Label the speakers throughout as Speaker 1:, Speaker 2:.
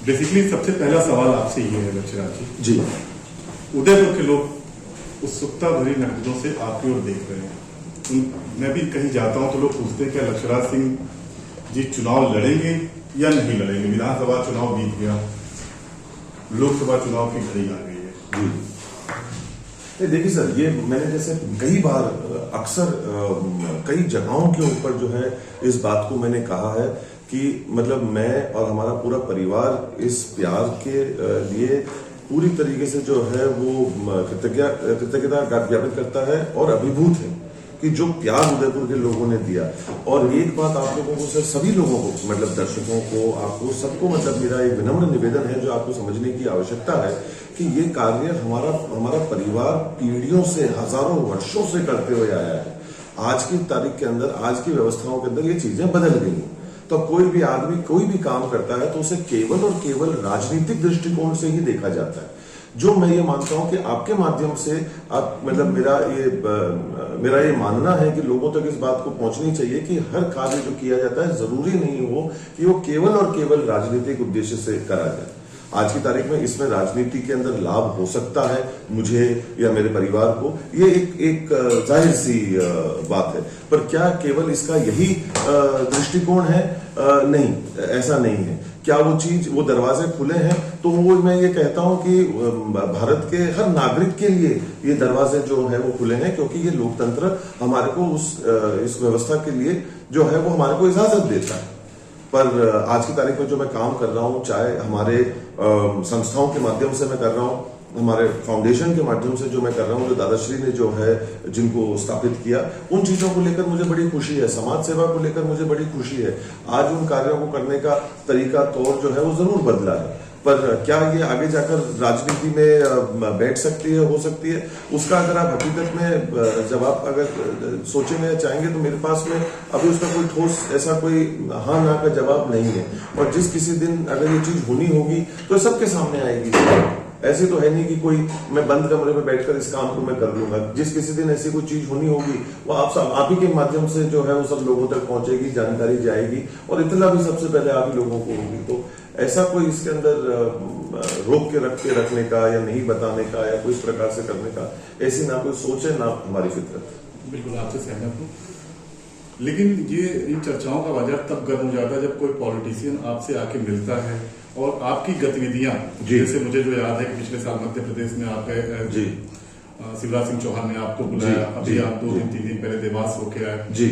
Speaker 1: Basically सबसे पहला सवाल आपसे ये है लक्ष्यराज
Speaker 2: जी।
Speaker 1: उदयपुर के लोग उत्सुकता भरी नजरों से आपकी ओर देख रहे हैं। मैं भी कहीं जाता हूं तो लोग पूछते हैं क्या लक्ष्यराज सिंह जी चुनाव लड़ेंगे या नहीं लड़ेंगे। विधानसभा चुनाव बीत गया, लोकसभा चुनाव की घड़ी आ गई है।
Speaker 2: जी देखिए सर, ये मैंने जैसे कई बार अक्सर कई जगहों के ऊपर जो है इस बात को मैंने कहा है कि मतलब मैं और हमारा पूरा परिवार इस प्यार के लिए पूरी तरीके से जो है वो कृतज्ञता ज्ञापित करता है और अभिभूत है कि जो प्यार उदयपुर के लोगों ने दिया। और एक बात आप लोगों को सर, सभी लोगों को, मतलब दर्शकों को, आपको सबको, मतलब मेरा एक विनम्र निवेदन है जो आपको समझने की आवश्यकता है कि ये कार्य हमारा परिवार पीढ़ियों से, हजारों वर्षों से करते हुए आया है। आज की तारीख के अंदर, आज की व्यवस्थाओं के अंदर ये चीजें बदल गई हैं। तो कोई भी आदमी कोई भी काम करता है तो उसे केवल और केवल राजनीतिक दृष्टिकोण से ही देखा जाता है। जो मैं ये मानता हूं कि आपके माध्यम से आप, मतलब मेरा ये मानना है कि लोगों तक इस बात को पहुंचनी चाहिए कि हर कार्य जो किया जाता है जरूरी नहीं हो कि वो केवल और केवल राजनीतिक उद्देश्य से करा जाए। आज की तारीख में इसमें राजनीति के अंदर लाभ हो सकता है मुझे या मेरे परिवार को, ये एक जाहिर सी बात है। पर क्या केवल इसका यही दृष्टिकोण है? नहीं, ऐसा नहीं है। क्या वो दरवाजे खुले हैं? तो वो मैं ये कहता हूं कि भारत के हर नागरिक के लिए ये दरवाजे जो है वो खुले हैं, क्योंकि ये लोकतंत्र हमारे को इस व्यवस्था के लिए जो है वो हमारे को इजाजत देता है। पर आज की तारीख में जो मैं काम कर रहा हूं, चाहे हमारे संस्थाओं के माध्यम से मैं कर रहा हूं, हमारे फाउंडेशन के माध्यम से जो मैं कर रहा हूं, जो दादाश्री ने जो है जिनको स्थापित किया, उन चीजों को लेकर मुझे बड़ी खुशी है। समाज सेवा को लेकर मुझे बड़ी खुशी है। आज उन कार्यों को करने का तरीका तौर जो है वो जरूर बदला है। पर क्या ये आगे जाकर राजनीति में बैठ सकती है, हो सकती है, उसका अगर आप हकीकत में जवाब अगर सोचेंगे या चाहेंगे तो मेरे पास में अभी उसका कोई ठोस ऐसा कोई हाँ ना का जवाब नहीं है। और जिस किसी दिन अगर ये चीज होनी होगी तो सबके सामने आएगी। ऐसी तो है नहीं कि कोई मैं बंद कमरे में बैठकर इस काम को मैं कर लूंगा। जिस किसी दिन ऐसी कोई चीज होनी होगी वो आप ही के माध्यम से जो है वो सब लोगों तक पहुंचेगी, जानकारी जाएगी और इतना भी सबसे पहले आप ही लोगों को होगी। तो ऐसा कोई इसके अंदर रोक के रखने का या नहीं बताने का या कोई इस प्रकार से करने का ऐसी ना कोई सोच है, ना हमारी फितरत।
Speaker 1: बिल्कुल आपसे सहमत हूँ। लेकिन ये इन चर्चाओं का बाजार तब गर्म हो जाता है जब कोई पॉलिटिशियन आपसे आके मिलता है और आपकी गतिविधियां, जैसे मुझे जो याद है कि पिछले साल मध्य प्रदेश में आप गए जी, शिवराज सिंह चौहान ने आपको बुलाया, अभी आप 2-3 दिन पहले देवास होके आए जी।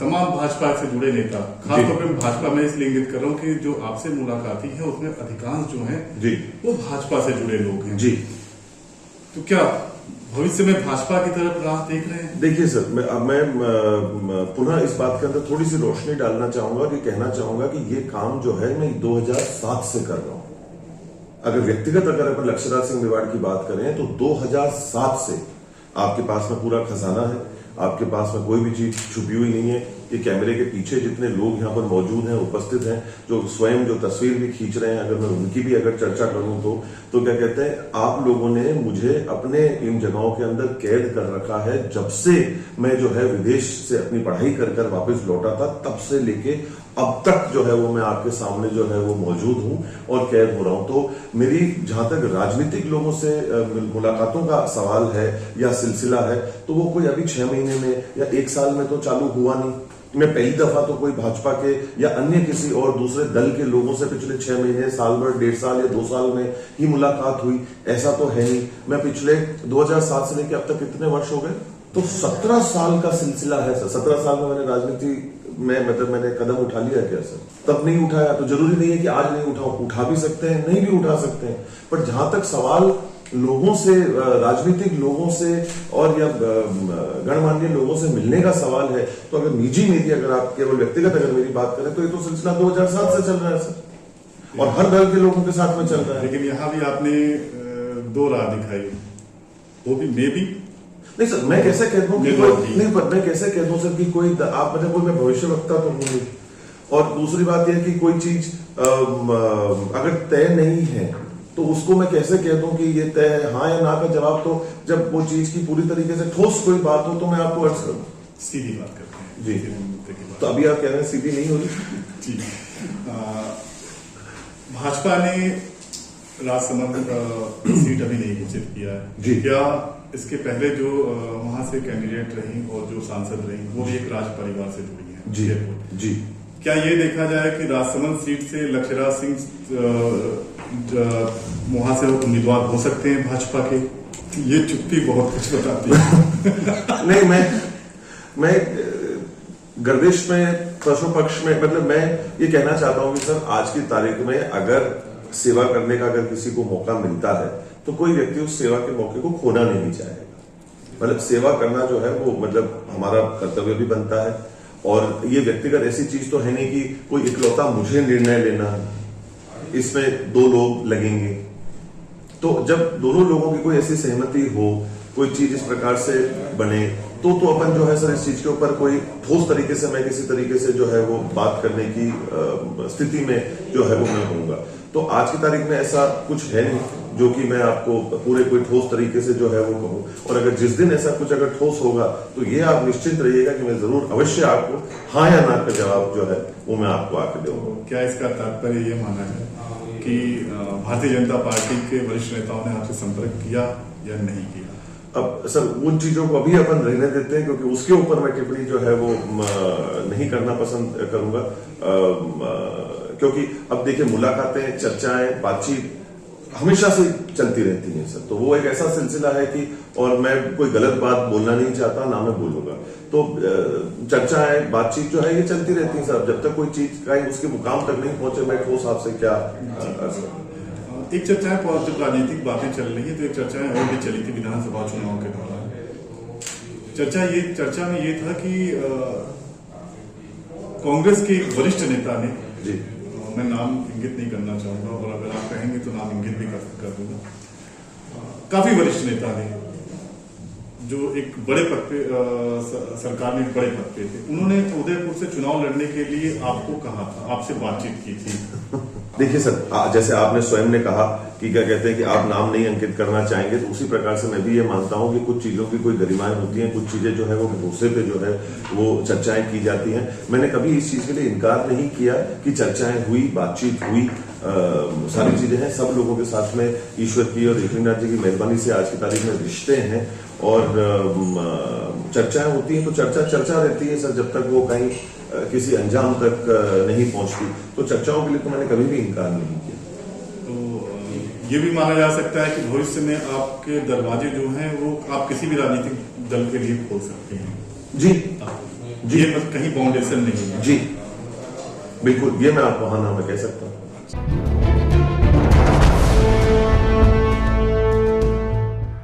Speaker 1: तमाम भाजपा से जुड़े नेता, खासतौर पर भाजपा में इसलिए इंगित कर रहा हूँ कि जो आपसे मुलाकाती है उसमें अधिकांश जो है जी वो भाजपा से जुड़े लोग हैं जी। तो क्या भविष्य में भाजपा की तरफ राह देख रहे हैं?
Speaker 2: देखिए सर, मैं पुनः इस बात के अंदर थोड़ी सी रोशनी डालना चाहूंगा कि कहना चाहूंगा कि ये काम जो है मैं 2007 से कर रहा हूं। अगर अपन लक्ष्यराज सिंह मेवाड़ की बात करें तो 2007 से आपके पास में पूरा खजाना है, आपके पास में कोई भी चीज छुपी हुई नहीं है। ये कैमरे के पीछे जितने लोग यहाँ पर मौजूद हैं, उपस्थित हैं, जो स्वयं जो तस्वीर भी खींच रहे हैं, अगर मैं उनकी भी अगर चर्चा करूं तो क्या कहते हैं, आप लोगों ने मुझे अपने इन जगहों के अंदर कैद कर रखा है। जब से मैं जो है विदेश से अपनी पढ़ाई कर वापस लौटा था, तब से लेके अब तक जो है वो मैं आपके सामने जो है वो मौजूद हूं और कैद हो रहा हूं। तो मेरी जहां तक राजनीतिक लोगों से मुलाकातों का सवाल है या सिलसिला है, तो वो कोई अभी 6 महीने में या 1 साल में तो चालू हुआ नहीं। मैं पहली दफा तो कोई भाजपा के या अन्य किसी और दूसरे दल के लोगों से पिछले 6 महीने, साल भर, 1.5 साल या 2 साल में ही मुलाकात हुई, ऐसा तो है नहीं। मैं पिछले 2007 से लेकर अब तक कितने वर्ष हो गए, तो 17 साल का सिलसिला है सर। 17 साल में मैंने राजनीति में मैंने कदम उठा लिया क्या सर? तब नहीं उठाया तो जरूरी नहीं है कि आज नहीं उठाऊं, उठा भी सकते हैं, नहीं भी उठा सकते हैं। पर जहां तक सवाल लोगों से, राजनीतिक लोगों से और या गणमान्य लोगों से मिलने का सवाल है, तो अगर निजी मेरी, अगर आप केवल व्यक्तिगत अगर मेरी बात करें तो ये तो सिलसिला 2007 से चल रहा है सर, और हर दल के लोगों के साथ में चल रहा है।
Speaker 1: लेकिन यहाँ भी आपने 2 राह दिखाई, वो भी मे भी
Speaker 2: नहीं सर, मैं कैसे कह दूं कि नहीं, पर मैं कैसे कह दूं सर कि कोई आप मतलब कोई मैं भविष्यवक्ता तो हूं नहीं। और दूसरी बात यह कि कोई चीज अगर तय नहीं है तो उसको मैं कैसे कह दूं कि ये तय है। हाँ या ना का जवाब तो जब वो चीज की पूरी तरीके से ठोस कोई बात हो तो मैं आपको अर्ज करूं।
Speaker 1: सीधी बात करते हैं जी।
Speaker 2: तो अभी आप कह रहे हैं सीधी नहीं हो रही
Speaker 1: जी। भाजपा ने राजसमंद सीट अभी नहीं घोषित किया है
Speaker 2: जी।
Speaker 1: क्या इसके पहले जो वहां से कैंडिडेट रही और जो सांसद रही वो भी एक राज परिवार से जुड़ी है
Speaker 2: जी
Speaker 1: जयपुर।
Speaker 2: जी।
Speaker 1: क्या ये देखा जाए कि राजसमंद सीट से लक्ष्यराज सिंह वहां से उम्मीदवार हो सकते हैं भाजपा के? ये चुप्पी बहुत कुछ बताती है।
Speaker 2: नहीं, मैं गर्दिश में पशु पक्ष में मतलब मैं ये कहना चाहता हूं कि सर आज की तारीख में अगर सेवा करने का अगर किसी को मौका मिलता है तो कोई व्यक्ति उस सेवा के मौके को खोना नहीं चाहेगा। मतलब सेवा करना जो है वो मतलब हमारा कर्तव्य भी बनता है और ये व्यक्तिगत ऐसी चीज तो है नहीं कि कोई इकलौता मुझे निर्णय लेना है, इसमें दो लोग लगेंगे। तो जब दोनों लोगों की कोई ऐसी सहमति हो, कोई चीज इस प्रकार से बने तो अपन जो है सर इस चीज के ऊपर कोई ठोस तरीके से मैं किसी तरीके से जो है वो बात करने की स्थिति में जो है वो मैं होऊंगा। तो आज की तारीख में ऐसा कुछ है नहीं जो कि मैं आपको पूरे कोई ठोस तरीके से जो है वो कहूँ। और अगर जिस दिन ऐसा कुछ अगर ठोस होगा तो ये आप निश्चिंत रहिएगा कि मैं जरूर अवश्य आपको हाँ या ना का जवाब जो है वो मैं आपको आके दूंगा।
Speaker 1: क्या इसका तात्पर्य ये माना है कि भारतीय जनता पार्टी के वरिष्ठ नेताओं ने आपसे संपर्क किया या नहीं किया?
Speaker 2: अब सर उन चीजों को अभी अपन रहने देते हैं क्योंकि उसके ऊपर मैं टिप्पणी जो है वो नहीं करना पसंद करूंगा। क्योंकि अब देखिए मुलाकातें, चर्चाएं, बातचीत हमेशा से चलती रहती हैं सर। तो वो एक ऐसा सिलसिला है कि और मैं कोई गलत बात बोलना नहीं चाहता, ना मैं बोलूंगा। तो चर्चाएं, बातचीत जो है ये चलती रहती है सर। जब तक कोई चीज कहीं उसके मुकाम तक नहीं पहुंचे मैं ठोस आपसे क्या कर सकता।
Speaker 1: एक चर्चाएं जब राजनीतिक बातें चल रही है तो एक चर्चाएं और भी चली थी विधानसभा चुनाव के दौरान। चर्चा में ये था कि कांग्रेस के एक वरिष्ठ नेता ने
Speaker 2: जी,
Speaker 1: मैं नाम इंगित नहीं करना चाहूंगा और अगर आप कहेंगे तो नाम इंगित भी कर दूंगा, काफी वरिष्ठ नेता ने जो एक बड़े पद पे सरकार में बड़े पद पे थे, उन्होंने उदयपुर से चुनाव लड़ने के लिए आपको कहा था, आपसे बातचीत की थी।
Speaker 2: देखिए सर जैसे आपने स्वयं ने कहा कि क्या कहते हैं कि आप नाम नहीं अंकित करना चाहेंगे, तो उसी प्रकार से मैं भी ये मानता हूं कि कुछ चीजों की कोई गरिमाएं होती हैं, कुछ चीजें जो है वो भरोसे पे जो है वो चर्चाएं की जाती हैं। मैंने कभी इस चीज के लिए इनकार नहीं किया कि चर्चाएं हुई, बातचीत हुई, सारी चीजें हैं। सब लोगों के साथ में ईश्वर की और ऋषिनाथ जी की मेहरबानी से आज की तारीख में रिश्ते हैं और चर्चाएं होती हैं। तो चर्चा रहती है सर, जब तक वो कहीं किसी अंजाम तक नहीं पहुंचती। तो चर्चाओं के लिए तो मैंने कभी भी इनकार नहीं किया।
Speaker 1: तो ये भी माना जा सकता है कि भविष्य में आपके दरवाजे जो हैं वो आप किसी भी राजनीतिक दल के लिए खोल सकते हैं?
Speaker 2: जी
Speaker 1: जी, कहीं बाउंडेशन नहीं है।
Speaker 2: जी बिल्कुल, ये मैं आपको हाँ ना मैं कह सकता हूँ।